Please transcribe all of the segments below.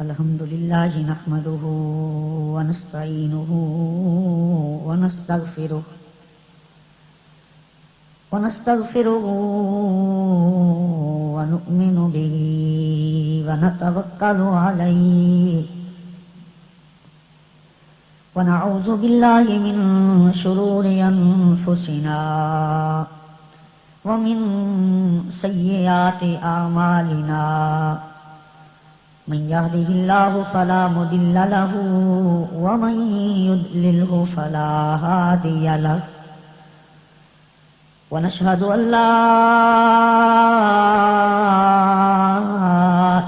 الحمد لله نحمده ونستعينه ونستغفره ونؤمن به ونتوكل عليه ونعوذ بالله من شرور أنفسنا ومن سيئات أعمالنا من يهده الله فلا مضل له ومن يضلله فلا هادي له ونشهد أن لا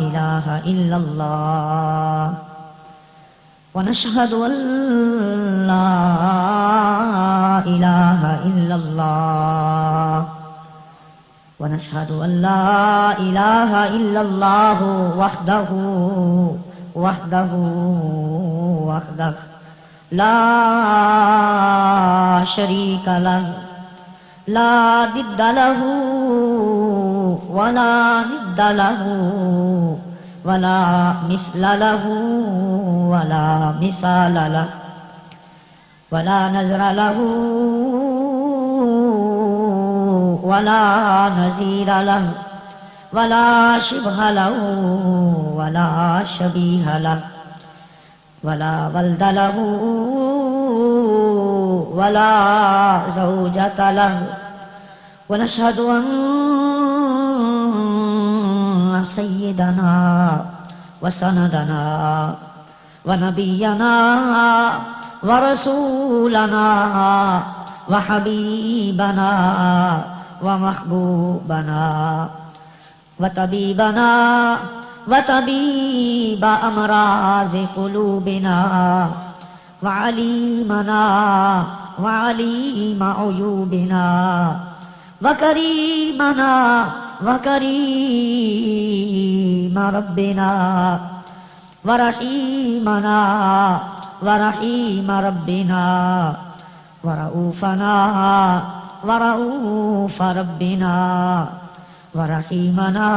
إله إلا الله ونشهد أن لا إله إلا الله ونشهد أن لا إله إلا الله وحده لا شريك له لا ضد له ولا ند له ولا مثل له ولا مثال له ولا نظر له ولا نظير له ولا شبه له ولا شبيه له ولا ولد له ولا زوجة له ونشهد أن سيدنا وسندنا ونبينا ورسولنا وحبيبنا ومحبوبنا وطبيبنا وطبيب أمراض قلوبنا وعليمنا وعليم عيوبنا وكريمنا وكريم ربنا ورحيمنا ورحيم ربنا ورؤوفنا ورؤوف ربنا ورحيمنا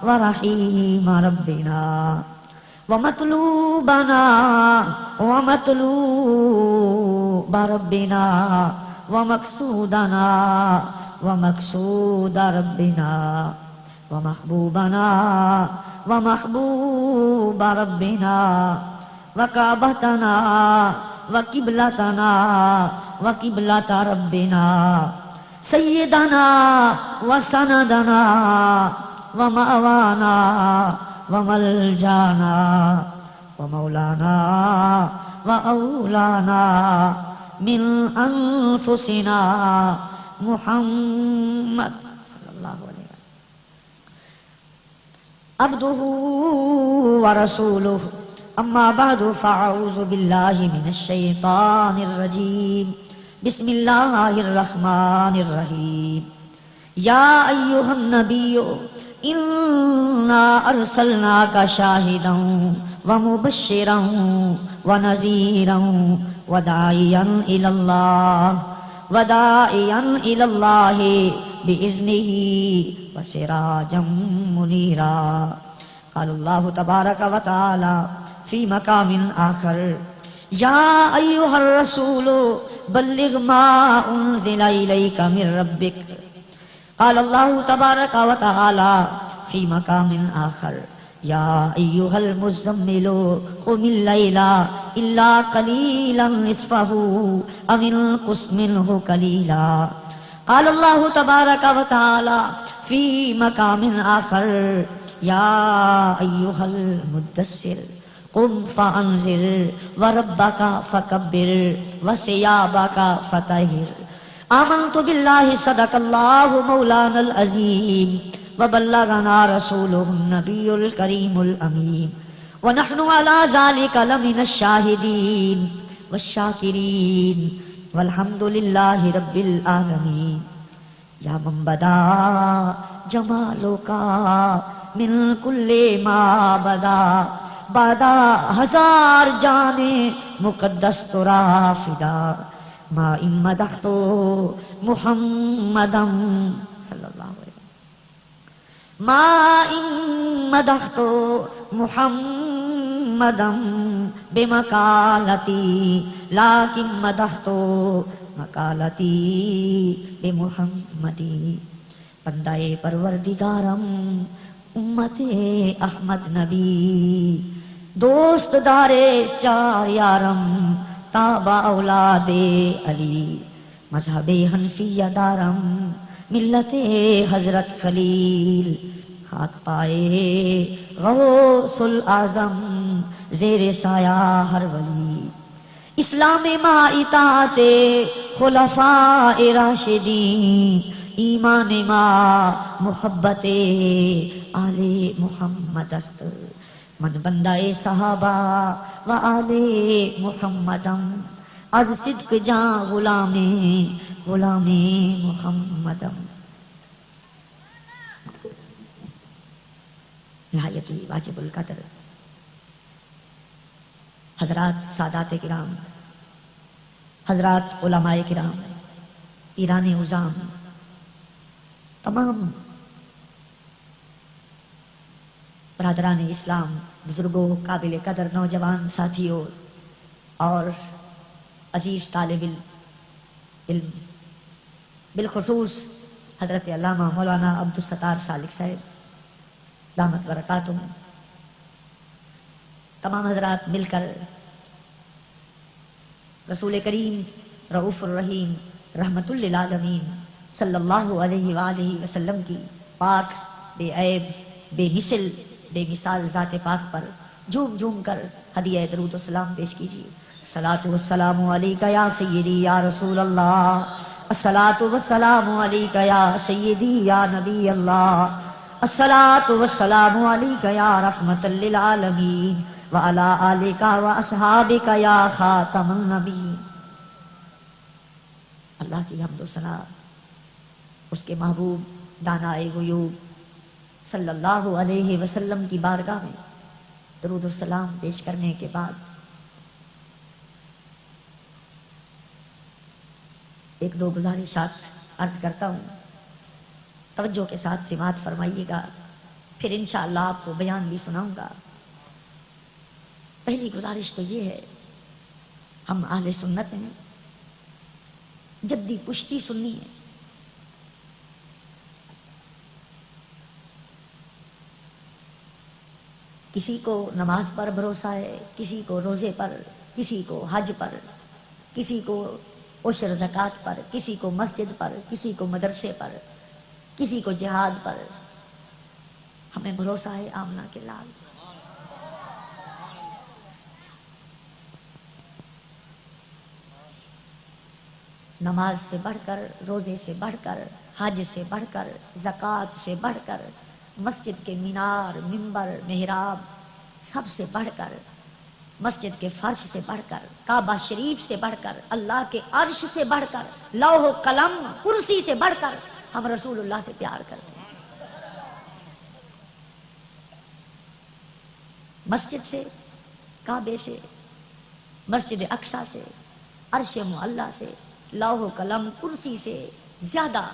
ورحيم ربنا ومطلوبنا ومطلوب ربنا ومقصودنا ومقصود ربنا ومحبوبنا ومحبوب ربنا وكعبتنا وقبلتنا وقبلة ربنا سيدنا وسندنا ومأوانا وملجانا ومولانا وأولانا من أنفسنا محمد صلى الله عليه وسلم عبده ورسوله أما بعد فأعوذ بالله من الشيطان الرجيم بسم الله الرحمن الرحيم يا أيها النبي إنا أرسلناك شاهدا ومبشرا ونذيرا وداعيا إلى الله بإذنه وسراجا منيرا قال الله تبارك وتعالى في مقام آخر يا أيها الرسول بلغ ما أنزل إليك من ربك قال الله تبارك وتعالى في مقام آخر يا أيها المزمل قم الليل إلا قليلا نصفه أو انقص منه قليلا قال الله تبارك وتعالى في مقام آخر يا أيها المدثر قم فأنذر وربك فكبر وثيابك فطهر آمنت بالله صدق الله مولانا العظيم وبلغنا رسوله النبي الكريم الأمين ونحن على ذلك لمن الشاهدين والشاكرين والحمد لله رب العالمين یا من بدا جمالک من کل ما بدا بدا ہزار جانے مقدس ترا فدا ما ان مدحت محمدم صلی اللہ علیہ وسلم ما ان مدحت محمدا بمقالتی لیکن مدحت مقالتی بمحمدی. بندہ پروردگارم امت احمد نبی، دوست دارے چار یارم تابع اولاد علی. مذہب حنفیہ دارم ملت حضرت خلیل، خاک پائے غوث الاعظم زیر سایہ ہر ولی. اسلام ما اطاعت خلفاء راشدین، ایمان ما محبت آل محمد است. من بندہ صحابہ و آل محمدم، از صدق جاں غلام محمدم. نہایت ہی واجب القدر حضرات سادات کرام، حضرات علماء کرام، پیران عظام، تمام برادران اسلام، بزرگوں، قابل قدر نوجوان ساتھیوں اور عزیز طالب علم، بالخصوص حضرت علامہ مولانا عبدالستار سالک صاحب دامت برکاتہم، تمام حضرات مل کر رسول کریم رؤوف الرحیم رحمت للعالمین صلی اللہ علیہ وآلہ وسلم کی پاک، بے عیب، بے مثل، بے مثال ذات پاک پر جھوم جھوم کر ہدیہ درود و سلام پیش کیجیے. الصلاۃ والسلام علیک یا سیدی یا رسول اللہ، الصلاۃ والسلام علیک یا سیدی یا نبی اللہ، الصلاۃ والسلام علیک یا رحمت للعالمین وعلی آلک واصحابک یا خاتم النبیین. اللہ کی حمد و ثنا اس کے محبوب دانائے غیوب صلی اللہ علیہ وسلم کی بارگاہ میں درود و سلام پیش کرنے کے بعد ایک دو گزارشات عرض کرتا ہوں. توجہ کے ساتھ سماعت فرمائیے گا، پھر انشاءاللہ آپ کو بیان بھی سناؤں گا. پہلی گزارش تو یہ ہے، ہم اہل سنت ہیں، جدی کشتی سننی ہے. کسی کو نماز پر بھروسہ ہے، کسی کو روزے پر، کسی کو حج پر، کسی کو عشر زکوٰۃ پر، کسی کو مسجد پر، کسی کو مدرسے پر، کسی کو جہاد پر. ہمیں بھروسہ ہے آمنہ کے لال. نماز سے بڑھ کر، روزے سے بڑھ کر، حج سے بڑھ کر، زکوٰۃ سے بڑھ کر، مسجد کے مینار، منبر، محراب سب سے بڑھ کر، مسجد کے فرش سے بڑھ کر، کعبہ شریف سے بڑھ کر، اللہ کے عرش سے بڑھ کر، لوح و قلم کرسی سے بڑھ کر ہم رسول اللہ سے پیار کرتے ہیں. مسجد سے، کعبے سے، مسجد اقصیٰ سے، عرش معلیٰ سے، لوح و قلم کرسی سے زیادہ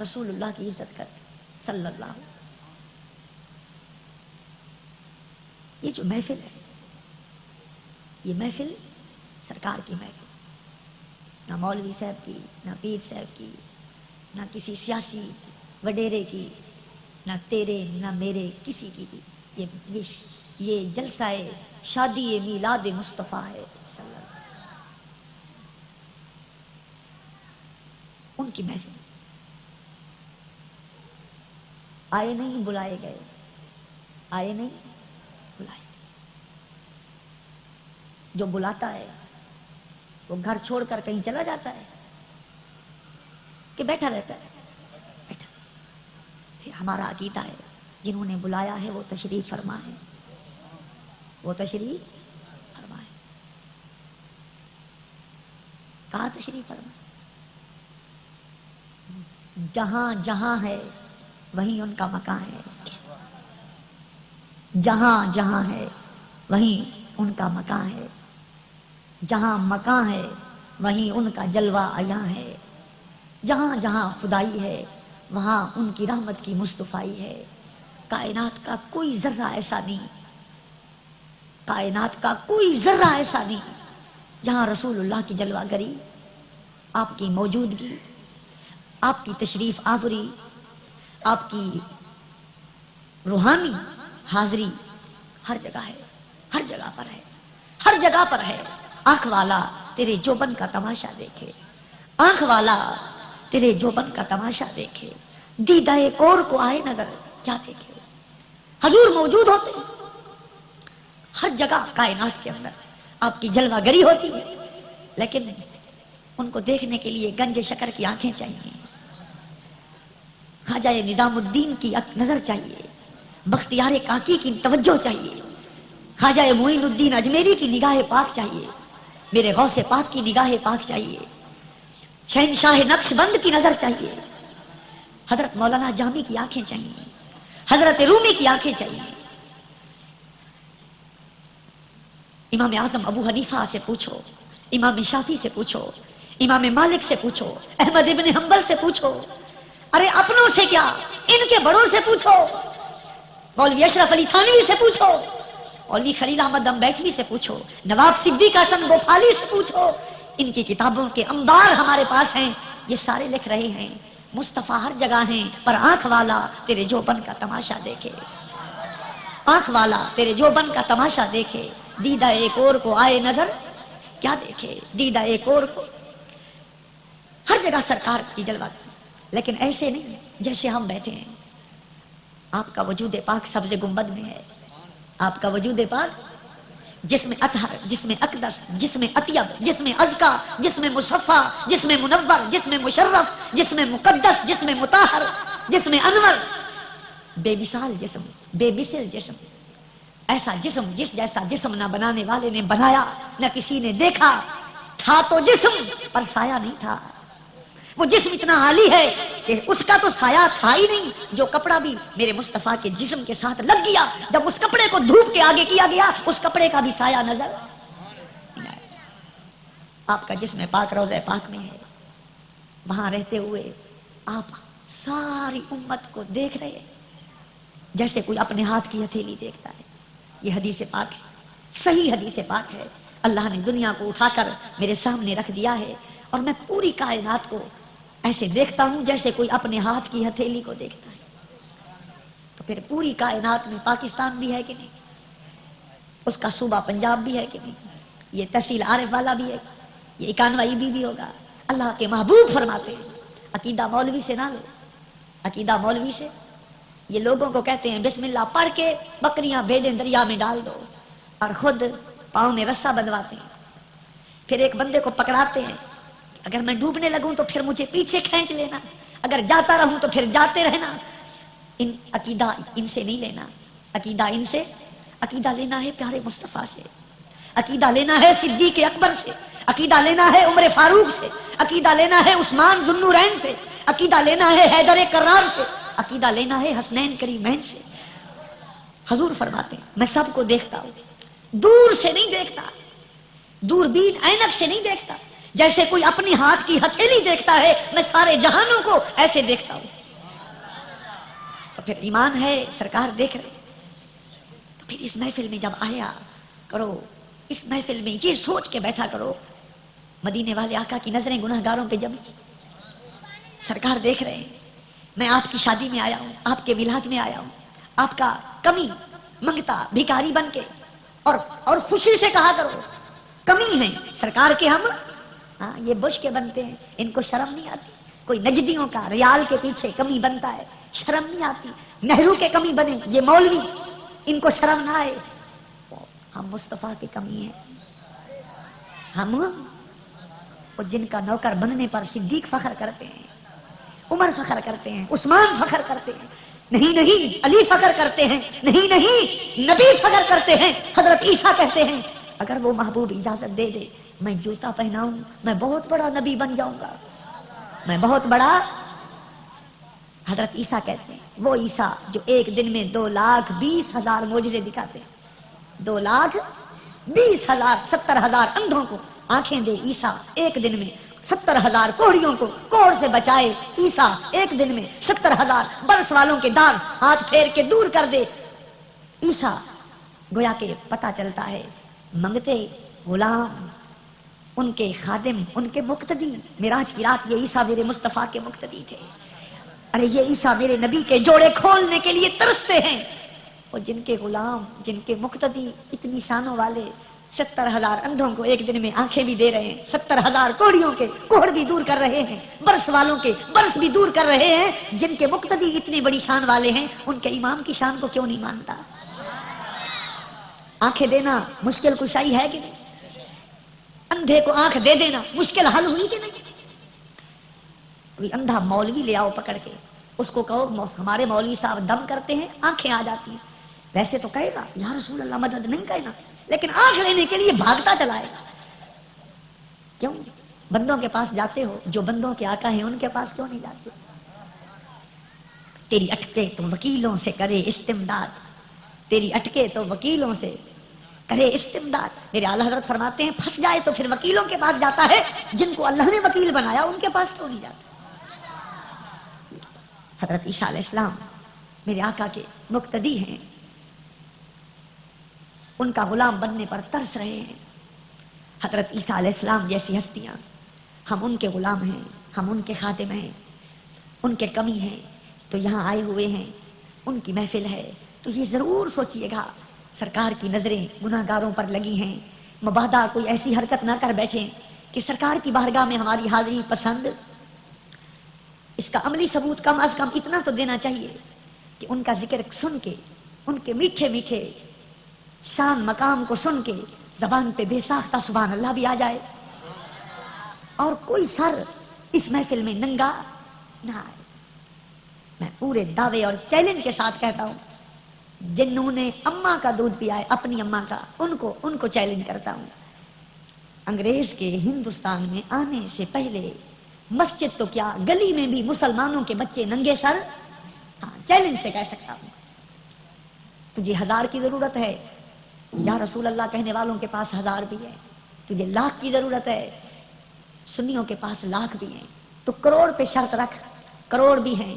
رسول اللہ کی عزت کرتے صلی اللہ علیہ وسلم. یہ جو محفل ہے، یہ محفل سرکار کی محفل، نہ مولوی صاحب کی، نہ پیر صاحب کی، نہ کسی سیاسی وڈیرے کی، نہ تیرے نہ میرے کسی کی. یہ جلسہ شادی میلاد مصطفیٰ ہے صلی اللہ علیہ وسلم. ان کی محفل آئے نہیں بلائے گئے، آئے نہیں بلائے. جو بلاتا ہے وہ گھر چھوڑ کر کہیں چلا جاتا ہے کہ بیٹھا رہتا ہے؟ بیٹھا. پھر ہمارا عقیدہ ہے جنہوں نے بلایا ہے وہ تشریف فرما ہے، وہ تشریف فرما ہے. کہاں تشریف فرما؟ جہاں جہاں ہے وہیں ان کا مکان ہے. جہاں جہاں ہے وہیں ان کا مکان ہے. جہاں مکان ہے وہیں ان کا جلوہ عیاں ہے. جہاں جہاں خدائی ہے وہاں ان کی رحمت کی مصطفائی ہے. کائنات کا کوئی ذرہ ایسا نہیں، کائنات کا کوئی ذرہ ایسا نہیں جہاں رسول اللہ کی جلوہ گری، آپ کی موجودگی، آپ کی تشریف آوری، آپ کی روحانی حاضری ہر جگہ ہے، ہر جگہ پر ہے، ہر جگہ پر ہے۔ آنکھ والا تیرے جوبن کا تماشا دیکھے، آنکھ والا تیرے جوبن کا تماشا دیکھے، دیدہ ایک اور کو آئے نظر کیا دیکھے۔ حضور موجود ہوتے ہیں ہر جگہ کائنات کے اندر، آپ کی جلوہ گری ہوتی ہے، لیکن ان کو دیکھنے کے لیے گنج شکر کی آنکھیں چاہیے، خواجہ نظام الدین کی نظر چاہیے، بختیار کاکی کی توجہ چاہیے، خواجہ معین الدین اجمیری کی نگاہ پاک چاہیے، میرے غوث پاک کی نگاہ پاک چاہیے، شہنشاہ نقش بند کی نظر چاہیے، حضرت مولانا جامی کی آنکھیں چاہیے، حضرت رومی کی آنکھیں چاہیے۔ امام اعظم ابو حنیفہ سے پوچھو، امام شافعی سے پوچھو، امام مالک سے پوچھو، احمد ابن حنبل سے پوچھو، ارے اپنوں سے کیا ان کے بڑوں سے پوچھو، مولوی اشرف علی تھانوی سے پوچھو، مولوی خلیل احمد امبیٹوی سے پوچھو، نواب صدیق حسن گوپالی سے پوچھو، ان کی کتابوں کے انبار ہمارے پاس ہیں، یہ سارے لکھ رہے ہیں مصطفیٰ ہر جگہ ہیں، پر آنکھ والا تیرے جوبن کا تماشا دیکھے، آنکھ والا تیرے جوبن کا تماشا دیکھے، دیدہ ایک اور کو آئے نظر کیا دیکھے، دیدہ ایک اور کو، ہر جگہ سرکار کی جلوہ، لیکن ایسے نہیں جیسے ہم بیٹھے ہیں۔ آپ کا وجود پاک سبز گنبد میں ہے، آپ کا وجود پاک جس میں اطہر، جس میں اقدس، جس میں اطیب، جس میں ازکا، جس میں مصفا، جس میں منور، جس میں مشرف، جس میں مقدس، جس میں مطہر، جس میں انور، بے مثال جسم، بے مثل جسم، ایسا جسم جس جیسا جسم نہ بنانے والے نے بنایا، نہ کسی نے دیکھا، تھا تو جسم پر سایہ نہیں تھا، وہ جسم اتنا عالی ہے کہ اس کا تو سایہ تھا ہی نہیں، جو کپڑا بھی میرے مصطفیٰ کے جسم کے ساتھ لگ گیا، جب اس کپڑے کو دھوپ کے آگے کیا گیا اس کپڑے کا بھی سایہ نظر نہیں آیا۔ آپ کا جسم پاک روضہ پاک میں ہے، وہاں رہتے ہوئے آپ ساری امت کو دیکھ رہے ہیں جیسے کوئی اپنے ہاتھ کی ہتھیلی دیکھتا ہے۔ یہ حدیث پاک ہے، صحیح حدیث پاک ہے، اللہ نے دنیا کو اٹھا کر میرے سامنے رکھ دیا ہے، اور میں پوری کائنات کو ایسے دیکھتا ہوں جیسے کوئی اپنے ہاتھ کی ہتھیلی کو دیکھتا ہے۔ تو پھر پوری کائنات میں پاکستان بھی ہے کہ نہیں، اس کا صوبہ پنجاب بھی ہے کہ نہیں، یہ تحصیل عارف والا بھی ہے، یہ 91 بھی ہوگا۔ اللہ کے محبوب فرماتے ہیں عقیدہ مولوی سے نہ لو، عقیدہ مولوی سے، یہ لوگوں کو کہتے ہیں بسم اللہ پڑھ کے بکریاں بھیڑیں دریا میں ڈال دو، اور خود پاؤں میں رسا بندھواتے ہیں، پھر ایک بندے کو پکڑاتے ہیں، اگر میں ڈوبنے لگوں تو پھر مجھے پیچھے کھینچ لینا، اگر جاتا رہوں تو پھر جاتے رہنا۔ عقیدہ ان سے نہیں لینا، عقیدہ ان سے، عقیدہ لینا ہے پیارے مصطفیٰ سے، عقیدہ لینا ہے صدیق اکبر سے، عقیدہ لینا ہے عمر فاروق سے، عقیدہ لینا ہے عثمان ذو النورین سے، عقیدہ لینا ہے حیدر کرار سے، عقیدہ لینا ہے حسنین کریمین سے۔ حضور فرماتے ہیں میں سب کو دیکھتا ہوں، دور سے نہیں دیکھتا، دوربین اینک سے نہیں دیکھتا، جیسے کوئی اپنی ہاتھ کی ہتھیلی دیکھتا ہے، میں سارے جہانوں کو ایسے دیکھتا ہوں۔ تو پھر ایمان ہے سرکار دیکھ رہے، تو پھر اس محفل میں جب آیا کرو، اس محفل میں یہ سوچ کے بیٹھا کرو مدینے والے آقا کی نظریں گناہگاروں پہ جمی، سرکار دیکھ رہے ہیں، میں آپ کی شادی میں آیا ہوں، آپ کے میلاد میں آیا ہوں، آپ کا کمی منگتا بھکاری بن کے، اور خوشی سے کہا کرو کمی ہے سرکار کے ہم، ہاں یہ بش کے بنتے ہیں، ان کو شرم نہیں آتی، کوئی نجدیوں کا ریال کے پیچھے کمی بنتا ہے، شرم نہیں آتی، نہرو کے کمی بنے یہ مولوی، ان کو شرم نہ آئے، ہم مصطفیٰ کی کمی ہے، ہم جن کا نوکر بننے پر صدیق فخر کرتے ہیں، عمر فخر کرتے ہیں، عثمان فخر کرتے ہیں، نہیں علی فخر کرتے ہیں، نہیں نبی فخر کرتے ہیں، حضرت عیسیٰ کہتے ہیں اگر وہ محبوب اجازت دے دے میں جوتا پہناؤں میں بہت بڑا نبی بن جاؤں گا، میں بہت بڑا۔ حضرت عیسیٰ کہتے ہیں وہ عیسیٰ جو ایک دن میں 2,20,000 معجزے دکھاتے ہیں، 2,20,000 70,000 اندھوں کو آنکھیں دے عیسیٰ ایک دن میں، 70,000 کوڑیوں کو کوڑ سے بچائے عیسیٰ ایک دن میں 70,000 برس والوں کے داغ ہاتھ پھیر کے دور کر دے عیسیٰ گویا کہ پتہ چلتا ہے منگتے غلام ان کے خادم ان کے مقتدی معراج کی رات یہ عیسیٰ میرے مصطفیٰ کے مقتدی تھے ارے یہ عیسیٰ میرے نبی کے جوڑے کھولنے کے لیے ترستے ہیں اور جن کے غلام جن کے مقتدی اتنی شانوں والے 70,000 اندھوں کو ایک دن میں آنکھیں بھی دے رہے ہیں 70,000 کوڑیوں کے کوڑ بھی دور کر رہے ہیں برس والوں کے برس بھی دور کر رہے ہیں جن کے مقتدی اتنی بڑی شان والے ہیں ان کے امام کی شان کو کیوں نہیں مانتا آنکھیں دینا مشکل کشائی ہے کہ نہیں اندھے کو آنکھ دے دینا مشکل حل ہوئی کہ نہیں کوئی اندھا مولوی لے آؤ پکڑ کے اس کو کہو ہمارے مولوی صاحب دم کرتے ہیں آنکھیں آ جاتی ہیں ویسے تو کہے گا یا رسول اللہ مدد نہیں کہنا لیکن آنکھ لینے کے لیے بھاگتا چلائے گا کیوں بندوں کے پاس جاتے ہو جو بندوں کے آقا ہیں ان کے پاس کیوں نہیں جاتے تیری اٹکے تو وکیلوں سے کرے استمداد تیری اٹکے تو وکیلوں سے کرے استمداد میرے اعلیٰ حضرت فرماتے ہیں پھنس جائے تو پھر وکیلوں کے پاس جاتا ہے جن کو اللہ نے وکیل بنایا ان کے پاس کیوں نہیں جاتا حضرت عیسیٰ علیہ السلام میرے آقا کے مقتدی ہیں ان کا غلام بننے پر ترس رہے ہیں حضرت عیسیٰ علیہ السلام جیسی ہستیاں ہم ان کے غلام ہیں ہم ان کے خادم ہیں ان کے کمی ہیں تو یہاں آئے ہوئے ہیں ان کی محفل ہے تو یہ ضرور سوچئے گا سرکار کی نظریں گناہ گاروں پر لگی ہیں مبادا کوئی ایسی حرکت نہ کر بیٹھیں کہ سرکار کی بارگاہ میں ہماری حاضری پسند اس کا عملی ثبوت کم از کم اتنا تو دینا چاہیے کہ ان کا ذکر سن کے ان کے میٹھے میٹھے شان مقام کو سن کے زبان پہ بے ساختہ سبحان اللہ بھی آ جائے اور کوئی سر اس محفل میں ننگا نہ آئے میں پورے دعوے اور چیلنج کے ساتھ کہتا ہوں جنہوں نے اماں کا دودھ پیا ہے اپنی اماں کا ان کو چیلنج کرتا ہوں انگریز کے ہندوستان میں آنے سے پہلے مسجد تو کیا گلی میں بھی مسلمانوں کے بچے ننگے سر چیلنج سے کہہ سکتا ہوں تجھے 1000 کی ضرورت ہے یا رسول اللہ کہنے والوں کے پاس 1000 بھی ہے تجھے لاکھ کی ضرورت ہے سنیوں کے پاس لاکھ بھی ہیں تو کروڑ پہ شرط رکھ کروڑ بھی ہیں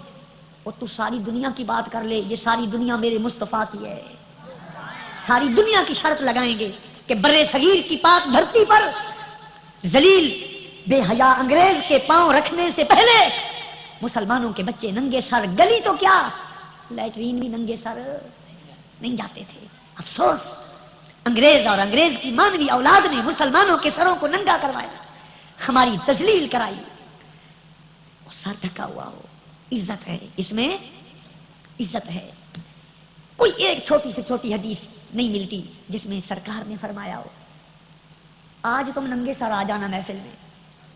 اور تو ساری دنیا کی بات کر لے یہ ساری دنیا میرے مصطفیٰ کی ہے ساری دنیا کی شرط لگائیں گے کہ برے صغیر کی پاک دھرتی پر ذلیل بے حیا انگریز کے پاؤں رکھنے سے پہلے مسلمانوں کے بچے ننگے سر گلی تو کیا لیٹرین بھی ننگے سر نہیں جاتے تھے افسوس انگریز اور انگریز کی مانوی اولاد نے مسلمانوں کے سروں کو ننگا کروایا ہماری تذلیل کرائی وہ سر ڈھکا ہوا ہو عزت ہے اس میں عزت ہے کوئی ایک چھوٹی سے چھوٹی حدیث نہیں ملتی جس میں سرکار نے فرمایا ہو آج تم ننگے سر آ جانا محفل میں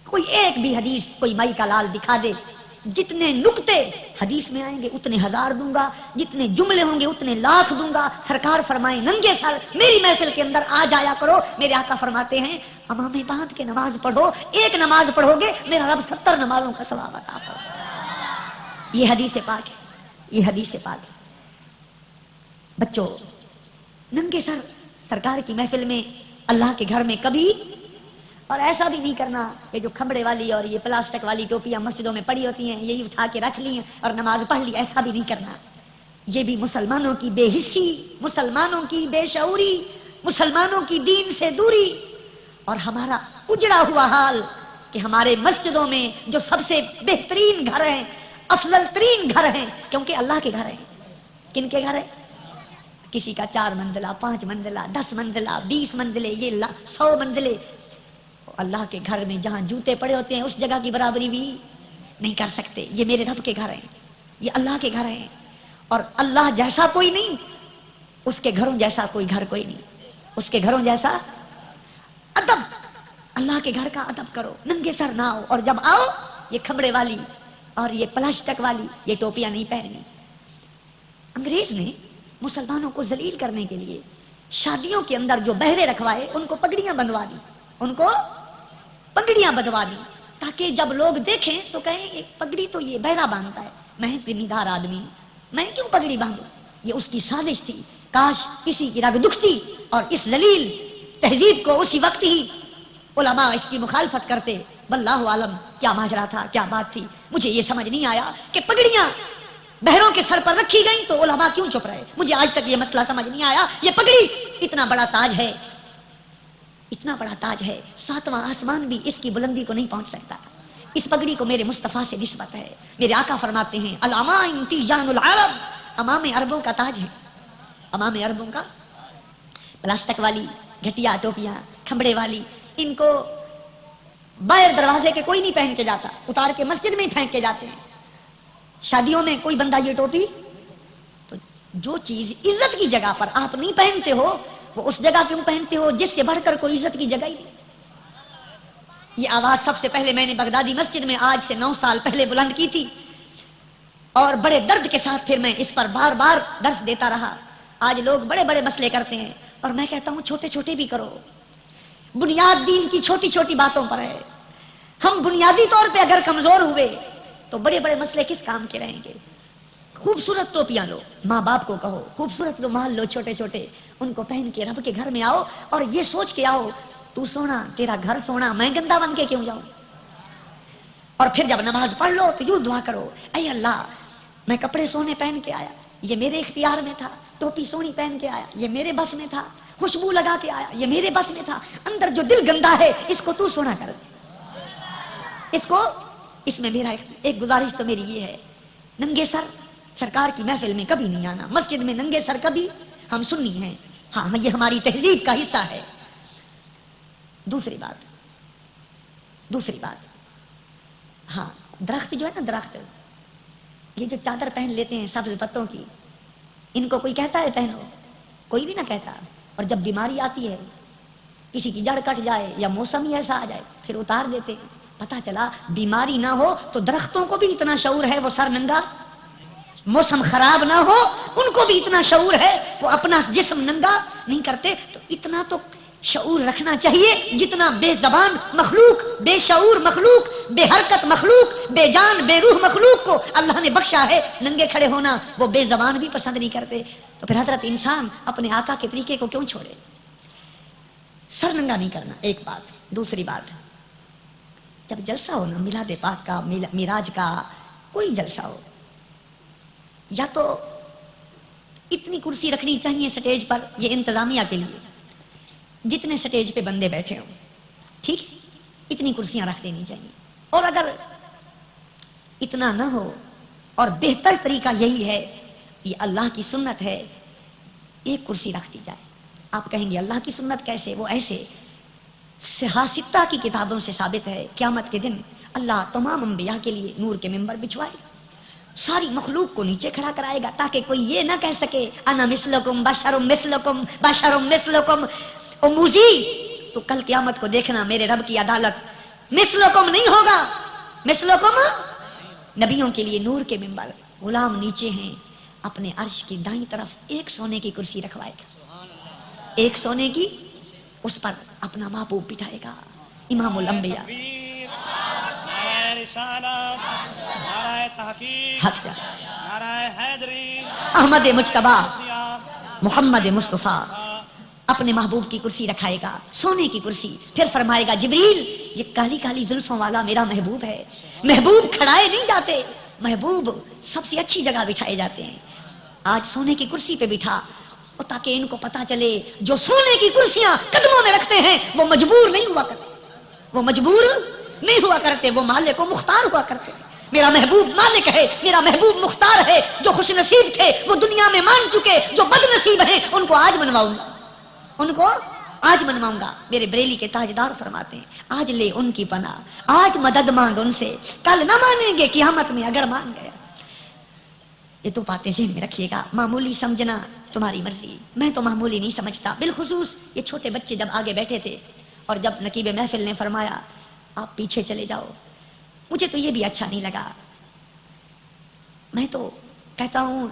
کوئی ایک بھی حدیث کوئی مائی کا لال دکھا دے جتنے نکتے حدیث میں آئیں گے اتنے 1000 دوں گا جتنے جملے ہوں گے اتنے لاکھ دوں گا سرکار فرمائے ننگے سر میری محفل کے اندر آ جایا کرو میرے آقا فرماتے ہیں امامے باندھ کے نماز پڑھو ایک نماز پڑھو گے میرا رب 70 نمازوں کا ثواب عطا کرے یہ حدیث پاک ہے یہ حدیث پاک ہے بچوں ننگے سر سرکار کی محفل میں اللہ کے گھر میں کبھی اور ایسا بھی نہیں کرنا کہ جو کھمبڑے والی اور یہ پلاسٹک والی ٹوپیاں مسجدوں میں پڑی ہوتی ہیں یہی اٹھا کے رکھ لی اور نماز پڑھ لی ایسا بھی نہیں کرنا یہ بھی مسلمانوں کی بے حسی مسلمانوں کی بے شعوری مسلمانوں کی دین سے دوری اور ہمارا اجڑا ہوا حال کہ ہمارے مسجدوں میں جو سب سے بہترین گھر ہیں افضل ترین گھر ہیں کیونکہ اللہ کے گھر ہیں کن کے گھر ہیں کسی کا 4 منزلہ 5 منزلہ 10 منزلہ 20 منزلے یہ 100 منزلے اللہ کے گھر میں جہاں جوتے پڑے ہوتے ہیں اس جگہ کی برابری بھی نہیں کر سکتے یہ میرے رب کے گھر ہیں یہ اللہ کے گھر ہیں اور اللہ جیسا کوئی نہیں اس کے گھروں جیسا کوئی گھر کوئی نہیں اس کے گھروں جیسا ادب اللہ کے گھر کا ادب کرو ننگے سر نہ آؤ اور جب آؤ یہ کھمڑے والی اور یہ پلاسٹک والی یہ ٹوپیاں نہیں پہننی انگریز نے مسلمانوں کو ذلیل کرنے کے لیے شادیوں کے اندر جو بہرے رکھوائے ان کو پگڑیاں بندھوا دی ان کو پگڑیاں بدوا دی تاکہ جب لوگ دیکھیں تو کہیں ایک پگڑی تو یہ بہرا باندھتا ہے میں ذمہ دار آدمی میں کیوں پگڑی باندھوں یہ اس کی سازش تھی کاش کسی کی رگ دکھتی اور اس ذلیل تہذیب کو اسی وقت ہی علماء اس کی مخالفت کرتے، واللہ عالم کیا ماجرا تھا، کیا بات تھی، مجھے یہ سمجھ نہیں آیا کہ پگڑیاں بہروں کے سر پر رکھی گئیں تو علماء کیوں چپ رہے. مجھے آج تک یہ مسئلہ سمجھ نہیں آیا. یہ پگڑی اتنا بڑا تاج ہے، اتنا بڑا تاج ہے، ساتواں آسمان بھی اس کی بلندی کو نہیں پہنچ سکتا. اس پگڑی کو میرے مصطفیٰ سے نسبت ہے. میرے آقا فرماتے ہیں الامائم تیجان العرب، امام عربوں کا تاج ہے. امام عربوں کا پلاسٹک والی گھٹیا ٹوپیاں کھمبڑے والی، ان کو باہر دروازے کے کوئی نہیں پہن کے جاتا، اتار کے مسجد میں ہی پھینک کے جاتے ہیں. شادیوں میں کوئی بندہ یہ ٹوپی، تو جو چیز عزت کی جگہ پر آپ نہیں پہنتے ہو وہ اس جگہ کیوں پہنتے ہو جس سے بڑھ کر کوئی عزت کی جگہ ہی نہیں. یہ آواز سب سے پہلے میں نے بغدادی مسجد میں آج سے 9 سال پہلے بلند کی تھی، اور بڑے درد کے ساتھ پھر میں اس پر بار بار درس دیتا رہا. آج لوگ بڑے بڑے مسئلے کرتے ہیں اور میں کہتا ہوں چھوٹے چھوٹے بھی کرو. بنیاد دین کی چھوٹی چھوٹی باتوں پر ہے. ہم بنیادی طور پہ اگر کمزور ہوئے تو بڑے بڑے مسئلے کس کام کے رہیں گے. خوبصورت ٹوپیاں لو، ماں باپ کو کہو خوبصورت رومال لو چھوٹے چھوٹے، ان کو پہن کے رب کے گھر میں آؤ اور یہ سوچ کے آؤ تو سونا، تیرا گھر سونا، میں گندا بن کے کیوں جاؤں. اور پھر جب نماز پڑھ لو تو یوں دعا کرو، اے اللہ میں کپڑے سونے پہن کے آیا، یہ میرے اختیار میں تھا. ٹوپی سونی پہن کے آیا، یہ میرے بس میں تھا. خوشبو لگا کے آیا، یہ میرے بس میں تھا. اندر جو دل گندا ہے اس کو تو سونا کر دے. اس میں میرا ایک گزارش تو میری یہ ہے، ننگے سر سرکار کی محفل میں کبھی نہیں آنا. مسجد میں ننگے سر کبھی، ہم سنی ہیں، ہاں یہ ہماری تہذیب کا حصہ ہے. دوسری بات ہاں، درخت جو ہے نا، درخت یہ جو چادر پہن لیتے ہیں سبز پتوں کی، ان کو کوئی کہتا ہے پہنو؟ کوئی بھی نہ کہتا. اور جب بیماری آتی ہے، کسی کی جڑ کٹ جائے یا موسم ہی ایسا آ جائے پھر اتار دیتے ہیں. پتا چلا بیماری نہ ہو تو درختوں کو بھی اتنا شعور ہے وہ سر ننگا، موسم خراب نہ ہو ان کو بھی اتنا شعور ہے وہ اپنا جسم ننگا نہیں کرتے. تو اتنا تو شعور رکھنا چاہیے جتنا بے زبان مخلوق، بے شعور مخلوق، بے حرکت مخلوق، بے جان بے روح مخلوق کو اللہ نے بخشا ہے ننگے کھڑے ہونا وہ بے زبان بھی پسند نہیں کرتے. تو پھر حضرت انسان اپنے آقا کے طریقے کو کیوں چھوڑے؟ سر ننگا نہیں کرنا ایک بات. دوسری بات، جب جلسہ ہو نا، میلاد پاک کا، معراج کا کوئی جلسہ ہو، یا تو اتنی کرسی رکھنی چاہیے سٹیج پر، یہ انتظامیہ کے لیے، جتنے سٹیج پہ بندے بیٹھے ہوں ٹھیک اتنی کرسیاں رکھ دینی چاہیے. اور اگر اتنا نہ ہو اور بہتر طریقہ یہی ہے، یہ اللہ کی سنت ہے، ایک کرسی رکھ دی جائے. آپ کہیں گے اللہ کی سنت کیسے؟ وہ ایسے صحاح کی کتابوں سے ثابت ہے. قیامت کے دن اللہ تمام انبیاء کے لیے نور کے ممبر بچھوائے، ساری مخلوق کو نیچے کھڑا کرائے گا تاکہ کوئی یہ نہ کہہ سکے انا مثلکم بشر مثلکم بشر مثلکم. موزی تو کل قیامت کو دیکھنا میرے رب کی عدالت مثلکم نہیں ہوگا. مثلکم نبیوں کے لیے نور کے ممبر، غلام نیچے ہیں، اپنے عرش کی دائیں طرف ایک سونے کی کرسی رکھوائے گا، ایک سونے کی، اس پر اپنا محبوب بٹھائے گا، امام الانبیاء حق احمد مجتبی محمد مصطفیٰ اپنے محبوب کی کرسی رکھائے گا، سونے کی کرسی. پھر فرمائے گا جبریل یہ کالی کالی زلفوں والا میرا محبوب ہے. محبوب کھڑائے نہیں جاتے، محبوب سب سے اچھی جگہ بٹھائے جاتے ہیں. آج سونے کی کرسی پہ بٹھا تاکہ ان کو پتا چلے جو سونے کی کرسیاں قدموں میں رکھتے ہیں وہ مجبور نہیں ہوا کرتے، وہ مجبور نہیں ہوا کرتے، وہ مالک و مختار ہوا کرتے. میرا محبوب مالک ہے، میرا محبوب مختار ہے. جو خوش نصیب تھے وہ دنیا میں مان چکے، جو بد نصیب ہیں ان کو آج منواؤں گا، ان کو آج منواؤں گا. میرے بریلی کے تاجدار فرماتے ہیں آج لے ان کی پناہ، آج مدد مانگ ان سے، کل نہ مانیں گے قیامت میں اگر مان گیا. یہ تو باتیں ذہن میں رکھیے گا. معمولی سمجھنا تمہاری مرضی، میں تو معمولی نہیں سمجھتا. بالخصوص یہ چھوٹے بچے جب آگے بیٹھے تھے اور جب نقیب محفل نے فرمایا آپ پیچھے چلے جاؤ، مجھے تو یہ بھی اچھا نہیں لگا. میں تو کہتا ہوں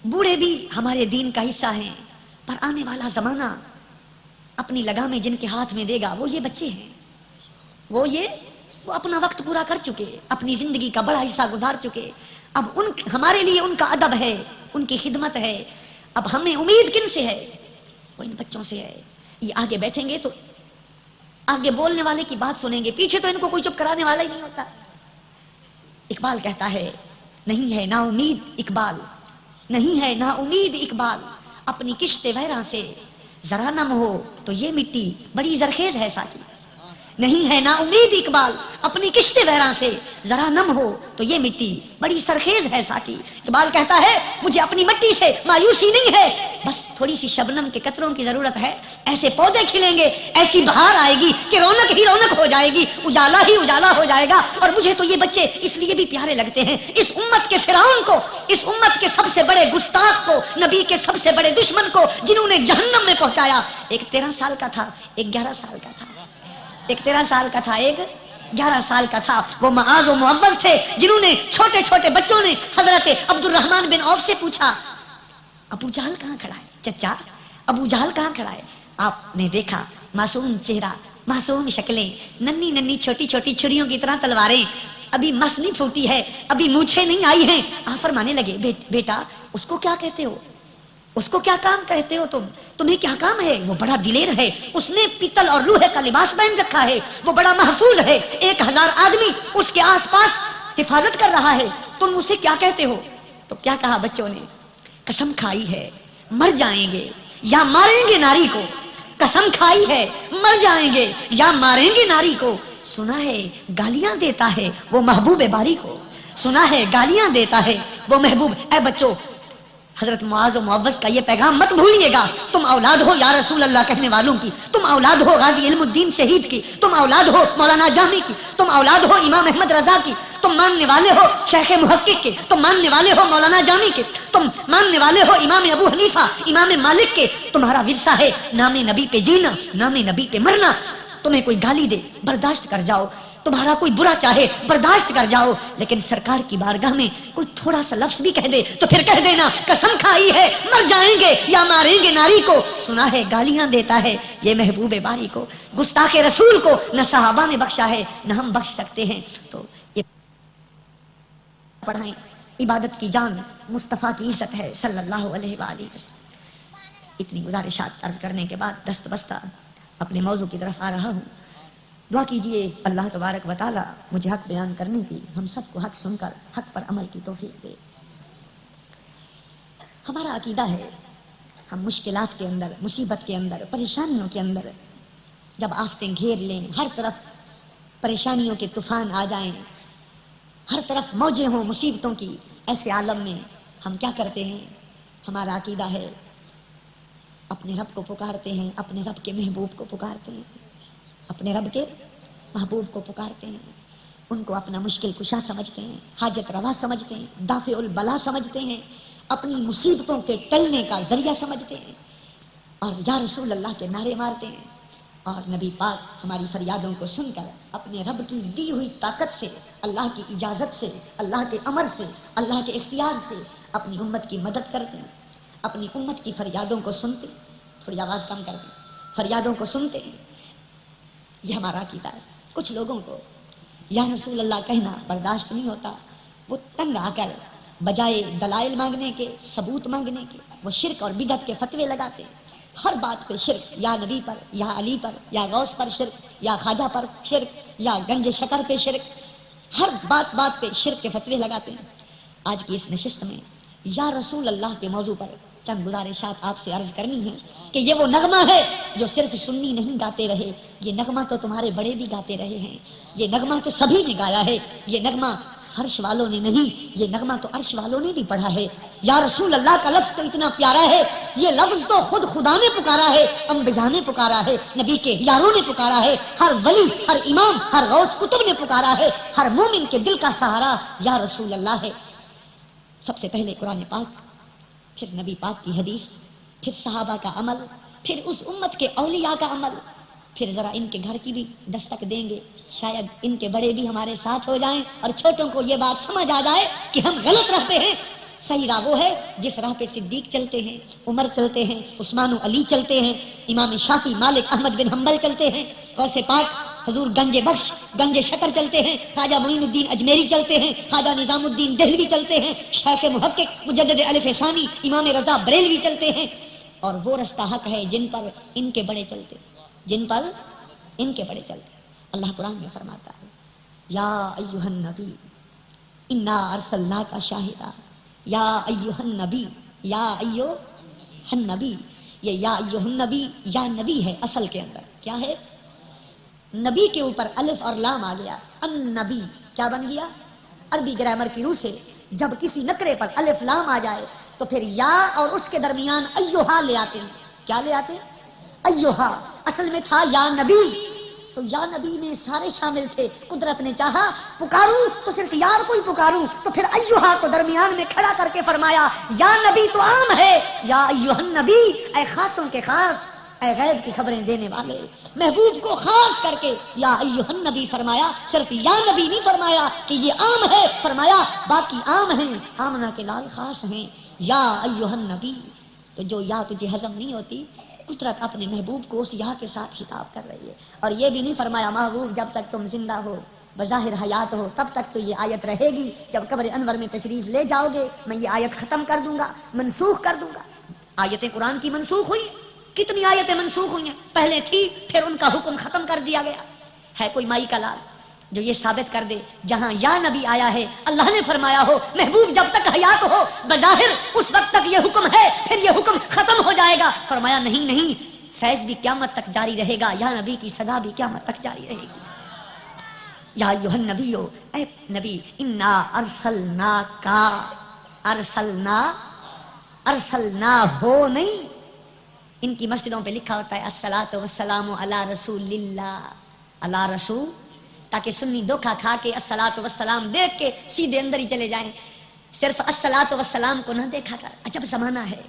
بوڑھے بھی ہمارے دین کا حصہ ہیں، پر آنے والا زمانہ اپنی لگامیں جن کے ہاتھ میں دے گا وہ یہ بچے ہیں. وہ اپنا وقت پورا کر چکے، اپنی زندگی کا بڑا حصہ گزار چکے. اب ہمارے لیے ان کا ادب ہے، ان کی خدمت ہے. اب ہمیں امید کن سے ہے؟ وہ ان بچوں سے ہے. یہ آگے بیٹھیں گے تو آگے بولنے والے کی بات سنیں گے، پیچھے تو ان کو کوئی چپ کرانے والا ہی نہیں ہوتا۔ اقبال کہتا ہے نہیں ہے نا امید اقبال، نہیں ہے نا امید اقبال، اپنی کشت ویراں سے ذرا نم ہو تو یہ مٹی بڑی زرخیز ہے ساقی۔ نہیں ہے نا امید اقبال، اپنی کشت ویراں سے ذرا نم ہو تو یہ مٹی بڑی سرخیز ہے ساقی۔ اقبال کہتا ہے مجھے اپنی مٹی سے مایوسی نہیں ہے، بس تھوڑی سی شبنم کے قطروں کی ضرورت ہے، ایسے پودے کھلیں گے، ایسی بہار آئے گی کہ رونق ہی رونق ہو جائے گی، اجالا ہی اجالا ہو جائے گا۔ اور مجھے تو یہ بچے اس لیے بھی پیارے لگتے ہیں، اس امت کے فرعون کو، اس امت کے سب سے بڑے گستاخ کو، نبی کے سب سے بڑے دشمن کو جنہوں نے جہنم میں پہنچایا، ایک 13 سال کا تھا، ایک 11 سال کا تھا، ایک 13 سال کا تھا، ایک 11 سال کا تھا۔ وہ معاذ و معوذ تھے جنہوں نے چھوٹے چھوٹے بچوں نے حضرت عبد الرحمن بن عوف سے پوچھا ابو جہل کہاں کھڑا ہے؟ چچا ابو جہل کہاں کھڑا ہے؟ آپ نے دیکھا معصوم چہرہ، معصوم شکلیں، ننھی ننھی چھوٹی چھوٹی چھریوں کی طرح تلواریں، ابھی مس نہیں پھوٹی ہے، ابھی مونچھیں نہیں آئی ہیں۔ آپ فرمانے لگے بیٹا اس کو کیا کہتے ہو، اس کو کیا کام کہتے ہو تم، تمہیں کیا کام ہے؟ وہ بڑا دلیر ہے، اس نے پیتل اور لوہے کا لباس پہن رکھا ہے، وہ بڑا محفوظ ہے، 1000 آدمی اس کے آس پاس حفاظت کر رہا ہے، تم اسے کیا کہتے ہو؟ تو کیا کہا بچوں نے؟ قسم کھائی ہے مر جائیں گے یا ماریں گے ناری کو، قسم کھائی ہے مر جائیں گے یا ماریں گے ناری کو، سنا ہے گالیاں دیتا ہے وہ محبوب باری کو، سنا ہے گالیاں دیتا ہے وہ محبوب۔ اے بچوں، حضرت معاذ و معوذ کا یہ پیغام مت بھولیے گا، تم اولاد ہو یا رسول اللہ کہنے والوں کی، تم اولاد ہو غازی علم الدین شہید کی، تم اولاد ہو مولانا جامی کی، تم اولاد ہو امام احمد رضا کی، تم ماننے والے ہو شیخ محقق کے، تم ماننے والے ہو مولانا جامی کے، تم ماننے والے ہو امام ابو حنیفہ، امام مالک کے۔ تمہارا ورثہ ہے نام نبی پہ جینا، نام نبی پہ مرنا۔ تمہیں کوئی گالی دے برداشت کر جاؤ، تمہارا کوئی برا چاہے برداشت کر جاؤ، لیکن سرکار کی بارگاہ میں کوئی تھوڑا سا لفظ بھی کہہ دے تو پھر کہہ دینا قسم کھائی ہے مر جائیں گے یا ماریں گے ناری کو، سنا ہے گالیاں دیتا ہے یہ محبوب باری کو۔ گستاخ رسول کو نہ صحابہ نے بخشا ہے نہ ہم بخش سکتے ہیں۔ تو یہ پڑھائیں، عبادت کی جان مصطفیٰ کی عزت ہے صلی اللہ علیہ وآلہ وسلم۔ اتنی گزارشات عرض کرنے کے بعد دست بستہ اپنے موضوع کی طرف آ رہا ہوں۔ دعا کیجئے اللہ تبارک و تعالی مجھے حق بیان کرنے کی، ہم سب کو حق سن کر حق پر عمل کی توفیق دے۔ ہمارا عقیدہ ہے ہم مشکلات کے اندر، مصیبت کے اندر، پریشانیوں کے اندر جب آفتیں گھیر لیں، ہر طرف پریشانیوں کے طوفان آ جائیں، ہر طرف موجیں ہوں مصیبتوں کی، ایسے عالم میں ہم کیا کرتے ہیں؟ ہمارا عقیدہ ہے اپنے رب کو پکارتے ہیں، اپنے رب کے محبوب کو پکارتے ہیں، اپنے رب کے محبوب کو پکارتے ہیں، ان کو اپنا مشکل کشا سمجھتے ہیں، حاجت روا سمجھتے ہیں، دافع البلا سمجھتے ہیں، اپنی مصیبتوں کے ٹلنے کا ذریعہ سمجھتے ہیں، اور یا رسول اللہ کے نعرے مارتے ہیں، اور نبی پاک ہماری فریادوں کو سن کر اپنے رب کی دی ہوئی طاقت سے، اللہ کی اجازت سے، اللہ کے امر سے، اللہ کے اختیار سے اپنی امت کی مدد کرتے ہیں، اپنی امت کی فریادوں کو سنتے ہیں۔ تھوڑی آواز کم کر دیں، فریادوں کو سنتے ہیں۔ یہ ہمارا عقیدہ ہے۔ کچھ لوگوں کو یا رسول اللہ کہنا برداشت نہیں ہوتا، وہ تنگ آ کر بجائے دلائل مانگنے کے، ثبوت مانگنے کے، وہ شرک اور بدعت کے فتوے لگاتے ہیں۔ ہر بات پہ شرک، یا نبی پر، یا علی پر، یا غوث پر شرک، یا خواجہ پر شرک، یا گنج شکر پہ شرک، ہر بات بات پہ شرک کے فتوے لگاتے ہیں۔ آج کی اس نشست میں یا رسول اللہ کے موضوع پر چند گزارشات آپ سے عرض کرنی ہے کہ یہ وہ نغمہ ہے جو صرف سنی نہیں گاتے رہے، یہ نغمہ تو تمہارے بڑے بھی گاتے رہے ہیں، یہ نغمہ تو سبھی نے گایا ہے، یہ نغمہ فرش والوں نے نہیں، یہ نغمہ تو عرش والوں نے بھی پڑھا ہے۔ یا رسول اللہ کا لفظ تو اتنا پیارا ہے، یہ لفظ تو خود خدا نے پکارا ہے، انبیاء نے پکارا ہے، نبی کے یاروں نے پکارا ہے، ہر ولی، ہر امام، ہر غوث کتب نے پکارا ہے، ہر مومن کے دل کا سہارا یا رسول اللہ ہے۔ سب سے پہلے قرآن پاک، پھر نبی پاک کی حدیث، پھر صحابہ کا عمل، پھر اس امت کے اولیاء کا عمل، پھر ذرا ان کے گھر کی بھی دستک دیں گے، شاید ان کے بڑے بھی ہمارے ساتھ ہو جائیں اور چھوٹوں کو یہ بات سمجھ آ جائے کہ ہم غلط راہ پہ ہیں۔ صحیح راہ وہ ہے جس راہ پہ صدیق چلتے ہیں، عمر چلتے ہیں، عثمان و علی چلتے ہیں، امام شافی، مالک، احمد بن حنبل چلتے ہیں، غوث پاک حضور گنج بخش، گنج شکر چلتے ہیں، خواجہ معین الدین اجمیری چلتے ہیں، خواجہ نظام الدین دہلوی چلتے ہیں، شیخ محقق مجدد الف ثانی امام رضا بریلوی چلتے ہیں۔ اور وہ رستہ حق ہے جن پر ان کے بڑے چلتے، جن پر ان کے بڑے چلتے ہیں۔ اللہ قرآن میں فرماتا ہے یا ایھا النبی انا ارسلناک شاہدا، یا ایھا النبی، یا ایھا النبی، یہ یا ایھا النبی یا نبی ہے اصل کے اندر، کیا ہے؟ نبی کے اوپر الف اور لام آ گیا، النبی کیا بن گیا؟ عربی گرامر کی روح سے جب کسی نکرے پر الف لام آ جائے تو پھر یا اور اس کے درمیان ایھا لے آتے ہیں۔ کیا لے آتے ہیں؟ ایھا، اصل میں تھا یا نبی، تو یا نبی میں سارے شامل تھے۔ قدرت نے چاہا پکاروں تو صرف یار کو ہی پکاروں، تو پھر ایھا کو درمیان میں کھڑا کر کے فرمایا یا نبی تو عام ہے، یا ایھا النبی اے خاصوں کے خاص، اے غیب کی خبریں دینے والے، محبوب کو خاص کر کے یا ایھا النبی فرمایا، صرف یا نبی نہیں فرمایا کہ یہ عام ہے، فرمایا باقی عام ہیں، آمنہ کے لال خاص ہیں، یا ایھا النبی۔ تو جو یا تجھے ہضم نہیں ہوتی، قدرت اپنے محبوب کو اس یا کے ساتھ خطاب کر رہی ہے۔ اور یہ بھی نہیں فرمایا محبوب جب تک تم زندہ ہو، بظاہر حیات ہو، تب تک تو یہ آیت رہے گی، جب قبر انور میں تشریف لے جاؤ گے میں یہ آیت ختم کر دوں گا، منسوخ کر دوں گا۔ آیتیں قرآن کی منسوخ ہوئی، کتنی آیتیں منسوخ ہوئی ہیں، پہلے تھی پھر ان کا حکم ختم کر دیا گیا۔ ہے کوئی مائی کا لال جو یہ ثابت کر دے جہاں یا نبی آیا ہے اللہ نے فرمایا ہو محبوب جب تک حیات ہو بظاہر اس وقت تک یہ حکم ہے، پھر یہ حکم ختم ہو جائے گا؟ فرمایا نہیں نہیں، فیض بھی قیامت تک جاری رہے گا، یا نبی کی صدا بھی قیامت تک جاری رہے گی۔ یا ایھا النبی، اے نبی، انا ارسلناکا، ارسلنا ہو نہیں، ان کی مسجدوں پہ لکھا ہوتا ہے الصلاۃ والسلام علی رسول اللہ، علی رسول، تاکہ سنی دھوکا کھا کے الصلاۃ والسلام دیکھ کے سیدھے اندر ہی چلے جائیں، صرف الصلاۃ والسلام کو نہ دیکھا کر۔ عجب زمانہ ہے،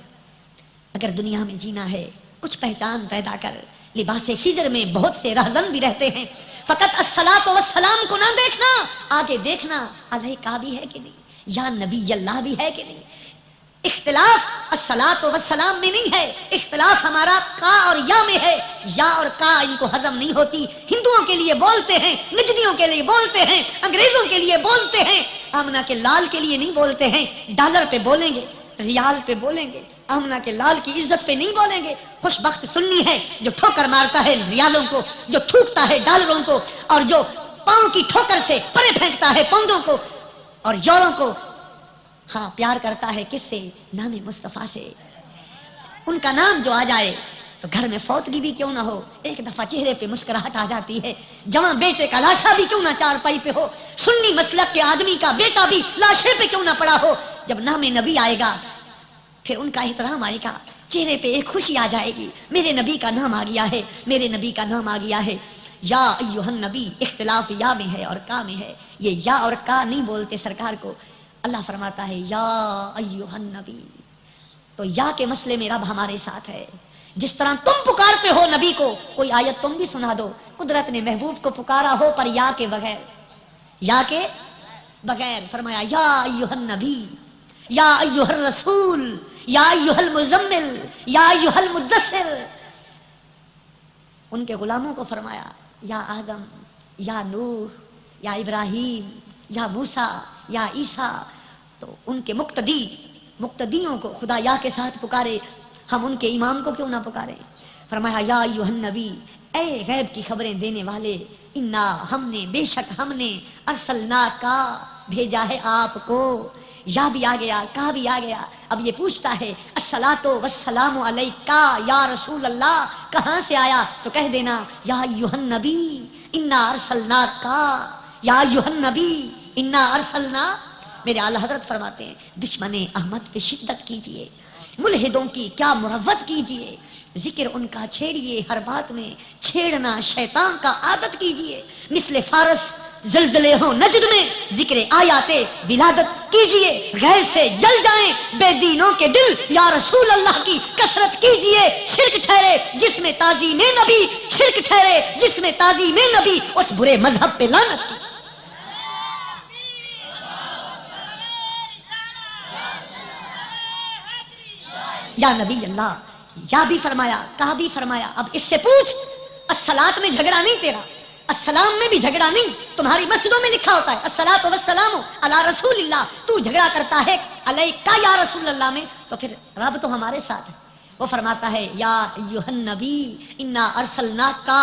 اگر دنیا میں جینا ہے کچھ پہچان پیدا کر۔ لباس خضر میں بہت سے رہزن بھی رہتے ہیں، فقط الصلاۃ والسلام کو نہ دیکھنا، آگے دیکھنا علیہ کا بھی ہے کہ نہیں، یا نبی اللہ بھی ہے کہ نہیں۔ اختلاف الصلاۃ والسلام میں نہیں ہے، اختلاف ہمارا کا اور یا میں ہے۔ یا اور کا ان کو ہضم نہیں ہوتی، ہندوؤں کے لیے بولتے ہیں، نجدیوں کے لیے بولتے ہیں، انگریزوں کے لیے بولتے ہیں، آمنہ کے لال کے لیے نہیں بولتے ہیں۔ ڈالر پہ بولیں گے، ریال پہ بولیں گے، آمنہ کے لال کی عزت پہ نہیں بولیں گے۔ خوش بخت سنی ہے جو ٹھوکر مارتا ہے ریالوں کو، جو تھوکتا ہے ڈالروں کو، اور جو پاؤں کی ٹھوکر سے پرے پھینکتا ہے پوندوں کو اور یوروں کو۔ ہاں پیار کرتا ہے کس سے؟ نام مصطفیٰ سے۔ ان کا نام جو آ جائے تو گھر میں فوتگی بھی کیوں نہ ہو، ایک دفعہ چہرے پہ مسکراہٹ آ جاتی ہے۔ جوان بیٹے کا لاشا بھی کیوں نہ چارپائی پہ ہو، سنی مسلک کے آدمی کا بیٹا بھی لاشے پہ کیوں نہ پڑا ہو، جب نام نبی آئے گا پھر ان کا احترام آئے گا، چہرے پہ ایک خوشی آ جائے گی، میرے نبی کا نام آ گیا ہے، میرے نبی کا نام آ گیا ہے۔ یا ایھا النبی، اختلاف یا میں ہے اور کا میں ہے، یہ یا اور کا نہیں بولتے سرکار کو۔ اللہ فرماتا ہے یا ایھا النبی، تو یا کے مسئلے میں رب ہمارے ساتھ ہے۔ جس طرح تم پکارتے ہو نبی کو، کوئی آیت تم بھی سنا دو، قدرت نے محبوب کو پکارا ہو پر یا کے بغیر، یا کے بغیر، فرمایا یا ایھا النبی، یا ایھا الرسول، یا ایھا المزمل، یا ایھا المدثر۔ ان کے غلاموں کو فرمایا یا آدم، یا نوح، یا ابراہیم، یا موسیٰ، یا عیسیٰ۔ تو ان کے مقتدیوں کو خدا یا کے ساتھ پکارے، ہم ان کے امام کو کیوں نہ پکارے؟ فرمایا یا ایھا النبی، اے غیب کی خبریں دینے والے، انا ہم نے، بے شک ہم نے، ارسلنا کا بھیجا ہے آپ کو۔ یا بھی آ گیا، کا بھی آ گیا۔ اب یہ پوچھتا ہے الصلاۃ والسلام علیکا یا رسول اللہ کہاں سے آیا؟ تو کہہ دینا یا ایھا النبی انا ارسلناکا، یا ایھا النبی انا ارسلنا۔ میرے اعلیٰ حضرت فرماتے ہیں دشمن احمد پہ شدت کیجئے، ملحدوں کی کیا مروت کیجئے، ذکر ان کا چھیڑیے، ہر بات میں چھیڑنا شیطان کا عادت کیجئے، مثل فارس زلزلے ہوں نجد میں ذکر آیات ولادت کیجئے، غیر سے جل جائیں بے دینوں کے دل، یا رسول اللہ کی کثرت کیجئے، شرک ٹھہرے جس میں تعظیم نبی، شرک ٹھہرے جس میں تعظیم نبی، اس برے مذہب پہ لعنت کی۔ یا نبی اللہ، یا بھی فرمایا، کہا بھی فرمایا۔ اب اس سے پوچھ، الصلاۃ میں جھگڑا نہیں تیرا، السلام میں بھی جھگڑا نہیں، تمہاری مسجدوں میں لکھا ہوتا ہے الصلاۃ والسلام علی رسول اللہ، تو جھگڑا کرتا ہے علیکا یا رسول اللہ میں، تو پھر رب تو ہمارے ساتھ ہے۔ وہ فرماتا ہے یا ایھا النبی انا ارسلناکا،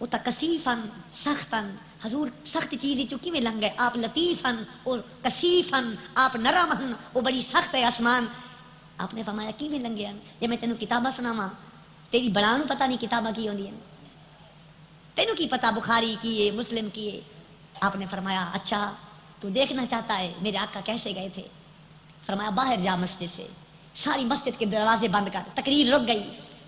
وہ تا کثیفن سختن، حضور سخت چیزی چکی میں لنگ گئے، آپ لطیفن اور کثیفن، آپ نرمن، وہ بڑی سخت ہے آسمان. آپ نے فرمایا کی میں لنگے ہیں؟ جب میں تینوں کتاباں سناواں تیری بڑانوں پتہ نہیں کتاباں کی ہوندی ہیں، تینوں کی پتہ بخاری کی ہے مسلم کی ہے. آپ نے فرمایا اچھا تو دیکھنا چاہتا ہے میرے آقا کیسے گئے تھے؟ فرمایا باہر جا مسجد سے. ساری مسجد کے دروازے بند کر، تقریر رک گئی.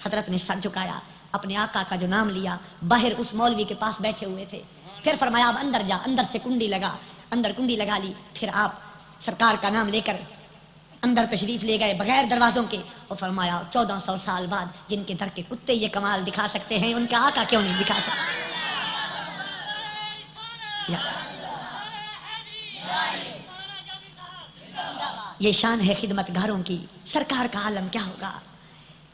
حضرت نے سر جھکایا، اپنے آقا کا جو نام لیا. باہر اس مولوی کے پاس بیٹھے ہوئے تھے. پھر فرمایا اب اندر جا، اندر سے کنڈی لگا، اندر کنڈی لگا لی. پھر آپ سرکار کا نام لے کر اندر تشریف لے گئے بغیر دروازوں کے، اور فرمایا 1400 سال بعد جن کے در کے کتے یہ کمال دکھا سکتے ہیں ان کا آقا کیوں نہیں دکھا سکتے؟ یہ شان ہے خدمت گاروں کی. سرکار کا عالم کیا ہوگا؟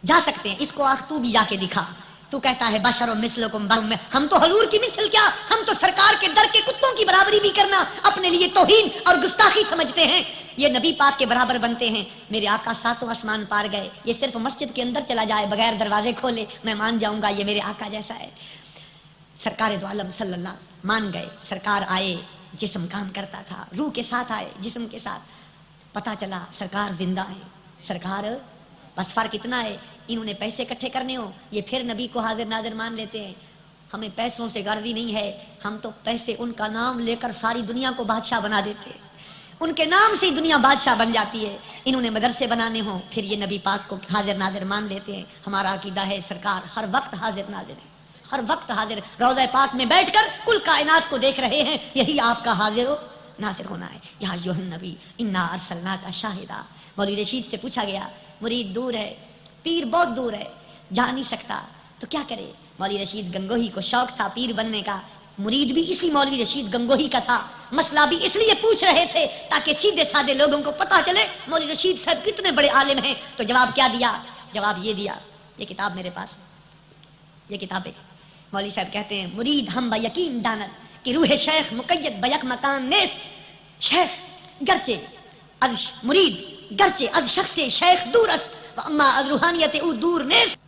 جا سکتے ہیں اس کو آخ تو بھی جا کے دکھا. تو کہتا ہے بشر و مثلکم میں، ہم تو حضور کی مثل کیا، ہم تو سرکار کے در کے کتوں کی برابری بھی کرنا اپنے لیے توہین اور گستاخی سمجھتے ہیں. یہ نبی پاک کے برابر بنتے ہیں. میرے آقا ساتوں آسمان پار گئے، یہ صرف مسجد کے اندر چلا جائے بغیر دروازے کھولے میں مان جاؤں گا یہ میرے آقا جیسا ہے. سرکار دو عالم صلی اللہ مان گئے. سرکار آئے، جسم کام کرتا تھا، روح کے ساتھ آئے، جسم کے ساتھ. پتا چلا سرکار زندہ ہے. سرکار بس فرق اتنا ہے انہوں نے پیسے اکٹھے کرنے ہو یہ پھر نبی کو حاضر ناظر مان لیتے ہیں. ہمیں پیسوں سے غرضی نہیں ہے، ہم تو پیسے ان کا نام لے کر ساری دنیا کو بادشاہ بنا دیتے ہیں. ان کے نام سے دنیا بادشاہ بن جاتی ہے. انہوں نے مدرسے بنانے ہوں پھر یہ نبی پاک کو حاضر ناظر مان لیتے ہیں. ہمارا عقیدہ ہے سرکار ہر وقت حاضر ناظر ہے، ہر وقت حاضر. روضہ پاک میں بیٹھ کر کل کائنات کو دیکھ رہے ہیں، یہی آپ کا حاضر و ناظر ہونا ہے. یا ایھا النبی انا ارسلناک شاہدا. مولوی رشید سے پوچھا گیا مرید دور ہے، پیر بہت دور ہے، جا نہیں سکتا تو کیا کرے؟ مولوی رشید گنگوہی کو شوق تھا پیر بننے کا. مرید بھی اسی مولوی رشید گنگوہی کا تھا. مسئلہ بھی اس لیے پوچھ رہے تھے تاکہ سیدھے سادے لوگوں کو پتا چلے مولوی رشید صاحب کتنے بڑے عالم ہیں. تو جواب کیا دیا؟ جواب یہ دیا، یہ کتاب میرے پاس، یہ کتاب ہے. مولوی صاحب کہتے ہیں مرید ہم با یقین داند کہ روح شیخ مقید بیک مکان نیست. شیخ گرچہ از مرید گرچہ از شخص شیخ دور است و اما از روحانیت او دور نیست.